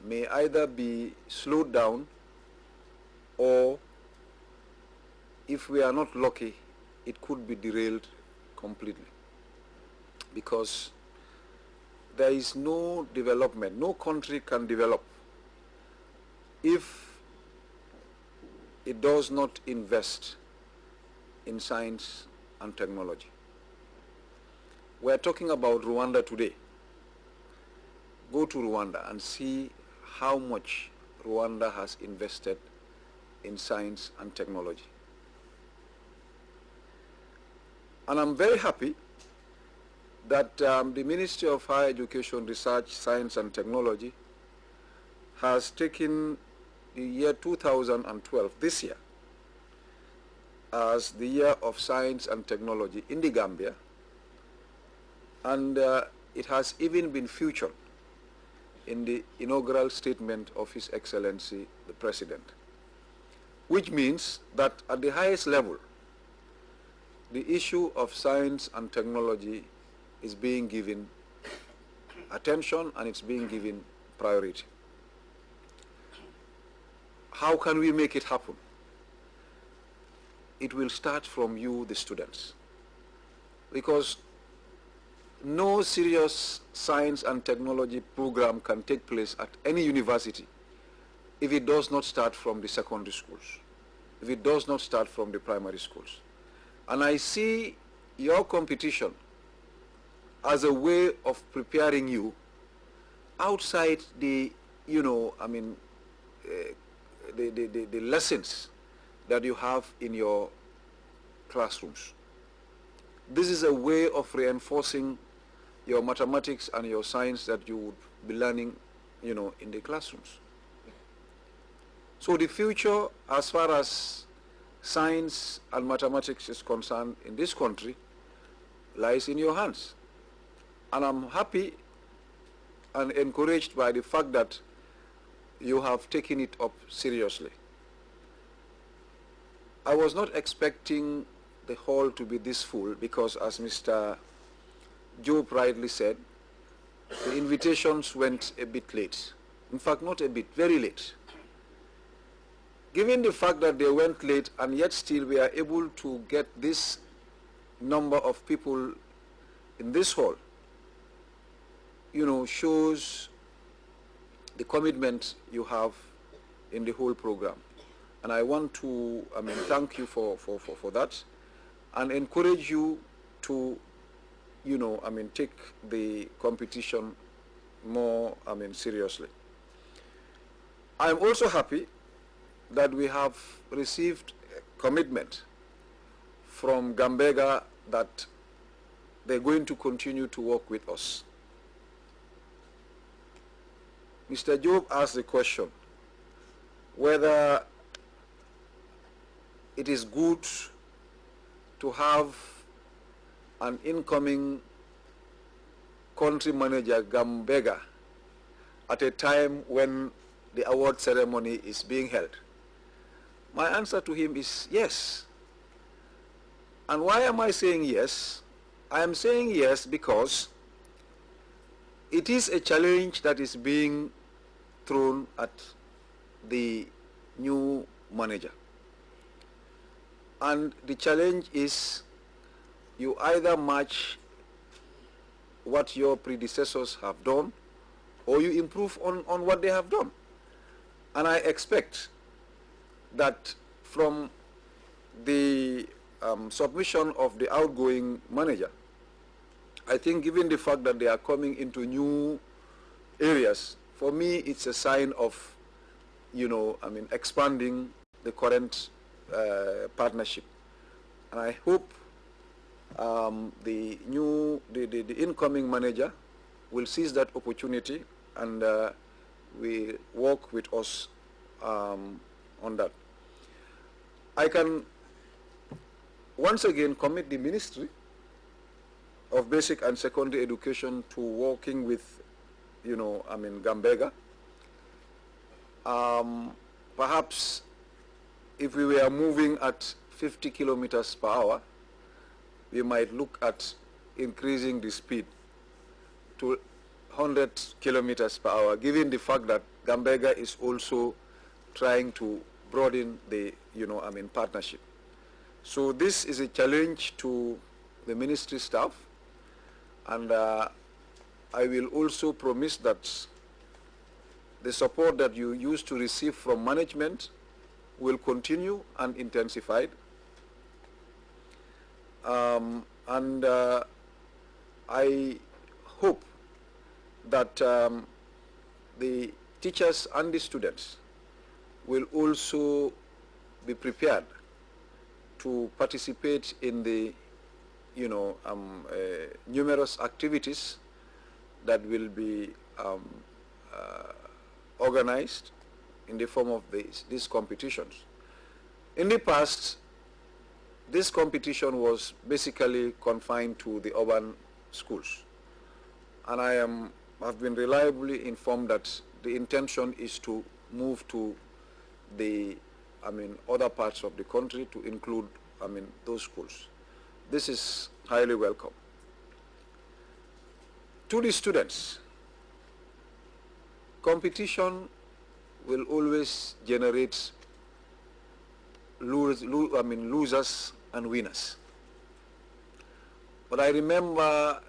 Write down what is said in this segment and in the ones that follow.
may either be slowed down, or if we are not lucky, it could be derailed completely. Because there is no development, no country can develop if it does not invest in science and technology. We're talking about Rwanda today. Go to Rwanda and see how much Rwanda has invested in science and technology. And I'm very happy that the Ministry of Higher Education, Research, Science and Technology has taken the year 2012, this year, as the year of science and technology in the Gambia, and it has even been featured in the inaugural statement of His Excellency the President, which means that at the highest level, the issue of science and technology is being given attention and it's being given priority. How can we make it happen? It will start from you, the students, because no serious science and technology program can take place at any university if it does not start from the secondary schools, if it does not start from the primary schools. And I see your competition as a way of preparing you outside the, the lessons that you have in your classrooms. This is a way of reinforcing your mathematics and your science that you would be learning, in the classrooms. So the future, as far as science and mathematics is concerned in this country, lies in your hands. And I'm happy and encouraged by the fact that you have taken it up seriously. I was not expecting the hall to be this full because, as Mr. Job rightly said, the invitations went a bit late. In fact, not a bit, very late. Given the fact that they went late and yet still we are able to get this number of people in this hall, shows the commitment you have in the whole program. And I want to thank you for that and encourage you to, take the competition more, seriously. I'm also happy that we have received a commitment from Gambega that they're going to continue to work with us. Mr. Job asked the question whether it is good to have an incoming country manager, Gambega, at a time when the award ceremony is being held. My answer to him is yes. And why am I saying yes? I am saying yes because it is a challenge that is being thrown at the new manager. And the challenge is you either match what your predecessors have done or you improve on what they have done. And I expect that from the submission of the outgoing manager, I think given the fact that they are coming into new areas, for me it's a sign of, expanding the current partnership. And I hope the incoming manager will seize that opportunity and will work with us on that. I can once again commit the Ministry of Basic and Secondary Education to working with, Gambega. Perhaps if we were moving at 50 kilometers per hour, we might look at increasing the speed to 100 kilometers per hour, given the fact that Gambega is also trying to broaden the, partnership. So this is a challenge to the ministry staff, and I will also promise that the support that you used to receive from management will continue and intensified. I hope that the teachers and the students will also be prepared to participate in the numerous activities that will be organized in the form of these competitions. In the past, this competition was basically confined to the urban schools, and I have been reliably informed that the intention is to move to the other parts of the country to include those schools. This is highly welcome. To the students, competition will always generate losers and winners. But I remember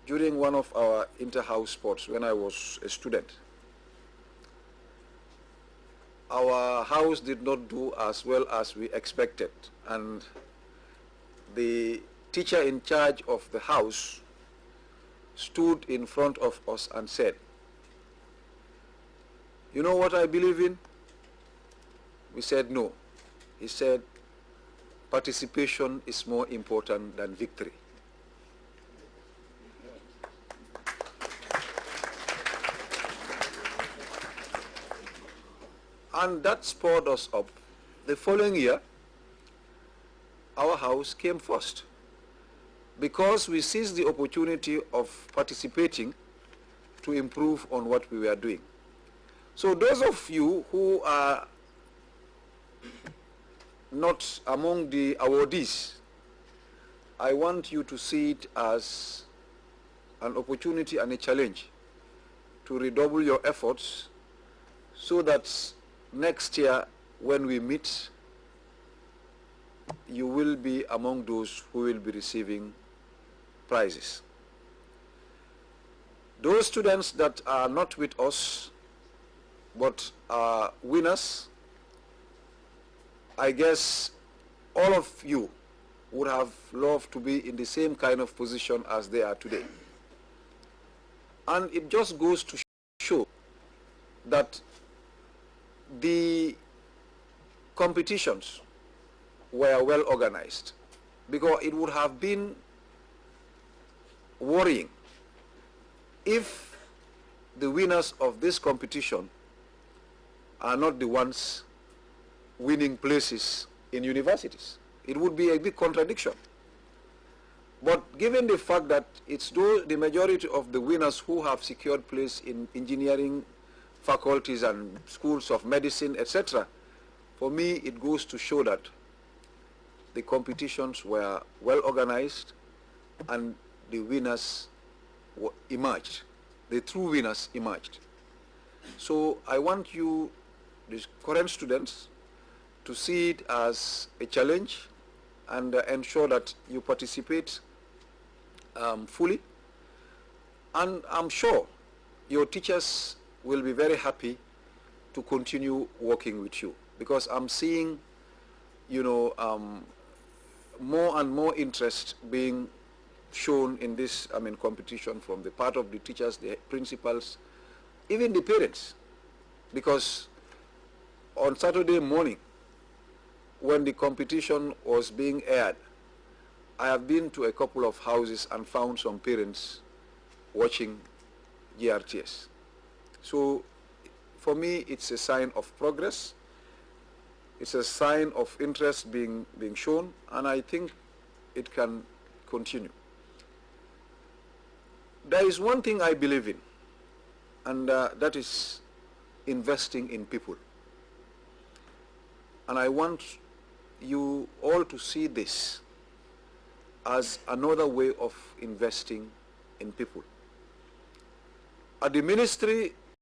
during one of our inter-house sports when I was a student, our house did not do as well as we expected, and the teacher in charge of the house stood in front of us and said, "You know what I believe in?" We said, "No." He said, "Participation is more important than victory." And that spurred us up. The following year, our house came first because we seized the opportunity of participating to improve on what we were doing. So those of you who are not among the awardees, I want you to see it as an opportunity and a challenge to redouble your efforts so that next year when we meet, you will be among those who will be receiving prizes. Those students that are not with us but are winners, I guess all of you would have loved to be in the same kind of position as they are today. And it just goes to show that the competitions were well organized, because it would have been worrying if the winners of this competition are not the ones winning places in universities. It would be a big contradiction. But given the fact that it's the majority of the winners who have secured place in engineering faculties and schools of medicine, etc., for me it goes to show that the competitions were well organized and the winners emerged. The true winners emerged. So I want you, the current students, to see it as a challenge and ensure that you participate fully. And I'm sure your teachers will be very happy to continue working with you, because I'm seeing, more and more interest being shown in this, competition from the part of the teachers, the principals, even the parents. Because on Saturday morning, when the competition was being aired, I have been to a couple of houses and found some parents watching GRTS. So for me, it's a sign of progress. It's a sign of interest being shown, and I think it can continue. There is one thing I believe in, and that is investing in people. And I want you all to see this as another way of investing in people. At the ministry,